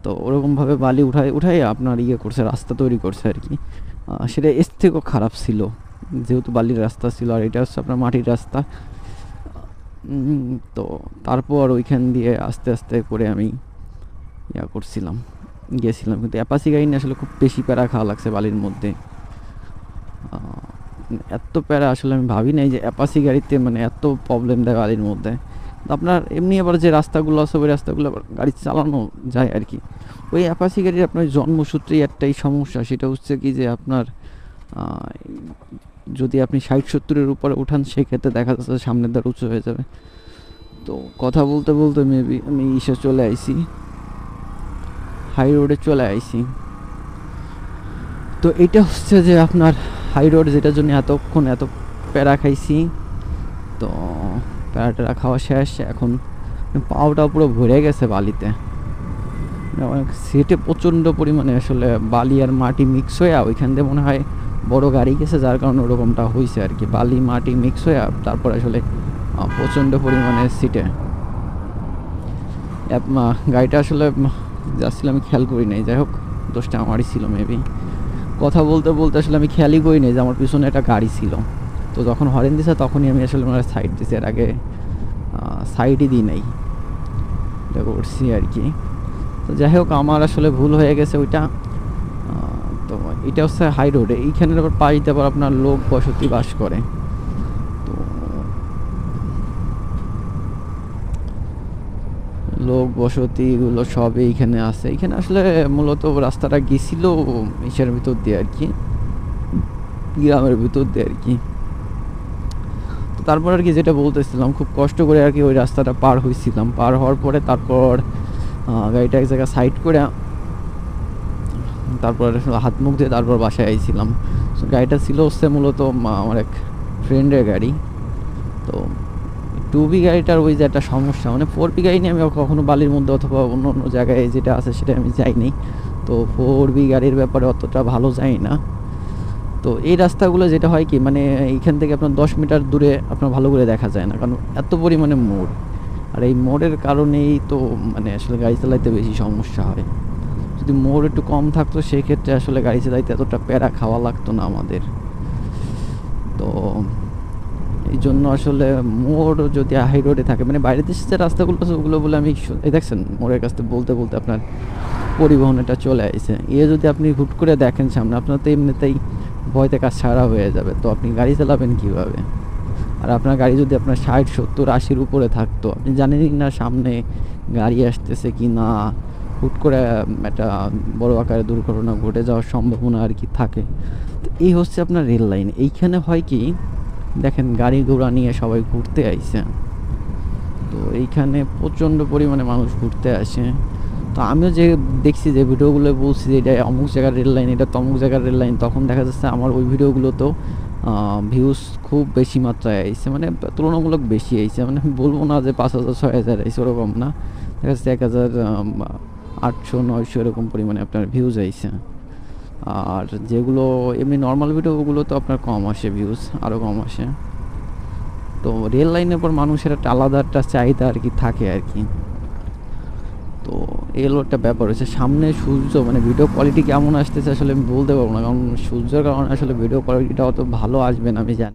তো ওরকমভাবে বালি উঠাই উঠাই আপনার ইয়ে করছে, রাস্তা তৈরি করছে আর কি। সেটা এর থেকেও খারাপ ছিল, যেহেতু বালির রাস্তা ছিল, আর এটা হচ্ছে আপনার মাটির রাস্তা। তো তারপর ওইখান দিয়ে আস্তে আস্তে করে আমি ইয়া করছিলাম, গেছিলাম। কিন্তু অ্যাপাচি গাড়ি নিয়ে আসলে খুব বেশি প্যারা খাওয়া লাগছে বালির মধ্যে। এত প্যারা আসলে আমি ভাবি নাই যে অ্যাপাচি গাড়িতে মানে এত প্রবলেম দেয় বালির মধ্যে। আপনার এমনি আবার যে রাস্তাগুলো আছে ওই রাস্তাগুলো আবার গাড়ি চালানো যায় আর কি। ওই অ্যাপাচি গাড়ির আপনার জন্মসূত্রেই একটাই সমস্যা, সেটা হচ্ছে কি যে আপনার যদি আপনি 60-70-এর উপরে উঠান সেক্ষেত্রে দেখা যাচ্ছে সামনের দ্বার উঁচু হয়ে যাবে। তো কথা বলতে বলতে মেবি আমি চলে আইছি, হাই রোডে চলে আইছি। তো এটা হচ্ছে যে আপনার হাই রোড, যেটার জন্য এতক্ষণ এত প্যারা খাইছি। তো প্যারা খাওয়া শেষ, এখন পাওটা পুরো ভরে গেছে বালিতে। সিটে প্রচণ্ড পরিমাণে আসলে বালি আর মাটি মিক্স হয়ে ওইখান দিয়ে মনে হয় বড় গাড়ি গেছে, যার কারণে ওরকমটা হয়েছে আর কি। বালি মাটি মিক্স হয়ে তারপর আসলে প্রচণ্ড পরিমাণে সিটে গাড়িটা আসলে যাচ্ছিল, আমি খেয়াল করি নাই। যাই হোক, দোষটা আমারই ছিল মেবি। কথা বলতে বলতে আসলে আমি খেয়ালই করি নাই যে আমার পিছনে একটা গাড়ি ছিল। তো যখন হরেন দিছে তখনই আমি আসলে আমার সাইড দিছি, এর আগে সাইডই দিই নাই, এটা করছি আর কি। তো যাই হোক, আমার আসলে ভুল হয়ে গেছে ওইটা। তো এটা হচ্ছে হাই রোডে, এইখানের আবার পাশে আবার আপনার লোক বসতি বাস করে। তো লোক বসতি এগুলো সব এইখানে আছে। এইখানে আসলে মূলত রাস্তাটা গেছিল ইসের ভিতর দিয়ে আর কি, গ্রামের ভিতর দিয়ে আর কি। তো তারপর আর কি যেটা বলতেছিলাম, খুব কষ্ট করে আর কি ওই রাস্তাটা পার হয়েছিলাম। পার হওয়ার পরে তারপর গাড়িটা এক জায়গায় সাইড করে তারপর হাত মুখ দিয়ে তারপর বাসায় আইছিলাম। সো গাড়িটা ছিল হচ্ছে মূলত আমার এক ফ্রেন্ডের গাড়ি। তো 2B গাড়িটার ওই যে একটা সমস্যা, মানে 4B গাড়ি নিয়ে আমি কখনো বালির মধ্যে অথবা অন্য অন্য জায়গায় যেটা আছে সেটা আমি যাইনি। তো 4B গাড়ির ব্যাপারে অতটা ভালো যাই না। তো এই রাস্তাগুলো যেটা হয় কি, মানে এইখান থেকে আপনার 10 মিটার দূরে আপনার ভালো করে দেখা যায় না, কারণ এত পরিমাণে মোড়। আর এই মোড়ের কারণেই তো মানে আসলে গাড়ি চালাইতে বেশি সমস্যা হয়। যদি মোড় একটু কম থাকতো সেই ক্ষেত্রে আসলে গাড়ি চালাইতে এতটা প্যারা খাওয়া লাগতো না আমাদের। তো এই জন্য আসলে মোড় যদি হাই রোডে থাকে, মানে বাইরের দেশে যে রাস্তাগুলো আছে ওগুলো বলে আমি এই দেখছেন মোড়ের কাছ থেকে বলতে বলতে আপনার পরিবহন এটা চলে আসছে। যদি আপনি হুট করে দেখেন সামনে, আপনার তো এমনিতেই ভয়তে কাজ ছাড়া হয়ে যাবে। তো আপনি গাড়ি চালাবেন কীভাবে? আর আপনার গাড়ি যদি আপনার 60-70-80-র উপরে থাকতো, আপনি জানেনই না সামনে গাড়ি আসতেছে কি না, হুট করে একটা বড় আকারে দুর্ঘটনা ঘটে যাওয়ার সম্ভাবনা আর কি থাকে। তো এই হচ্ছে আপনার রেল লাইন। এইখানে হয় কি, দেখেন গাড়ি ঘোড়া নিয়ে সবাই ঘুরতে আইছে। তো এইখানে প্রচণ্ড পরিমাণে মানুষ ঘুরতে আসে। তো আমিও যে দেখছি যে ভিডিওগুলো বলছি যে এটা অমুক জায়গার রেল লাইন, এটা তমুক জায়গার রেল লাইন, তখন দেখা যাচ্ছে আমার ওই ভিডিওগুলোতেও ভিউজ খুব বেশি মাত্রায় আইছে, মানে তুলনামূলক বেশি আইছে। মানে আমি বলবো না যে 5,000-6,000 আইছে, ওরকম না। দেখা যাচ্ছে 1,800-900 এরকম পরিমাণে আপনার ভিউজ আইছে। আর যেগুলো এমনি নর্মাল ভিডিও ওগুলো তো আপনার কম আসে, ভিউজ আরও কম আসে। তো রেল লাইনের পর মানুষের একটা আলাদা একটা চাহিদা আর কি থাকে আর কি। তো এগুলো একটা ব্যাপার হচ্ছে। সামনে সূর্য, মানে ভিডিও কোয়ালিটি কেমন আসতেছে আসলে আমি বলতে পারবো না, কারণ সূর্যের কারণে আসলে ভিডিও কোয়ালিটিটা অত ভালো আসবে না আমি জানি।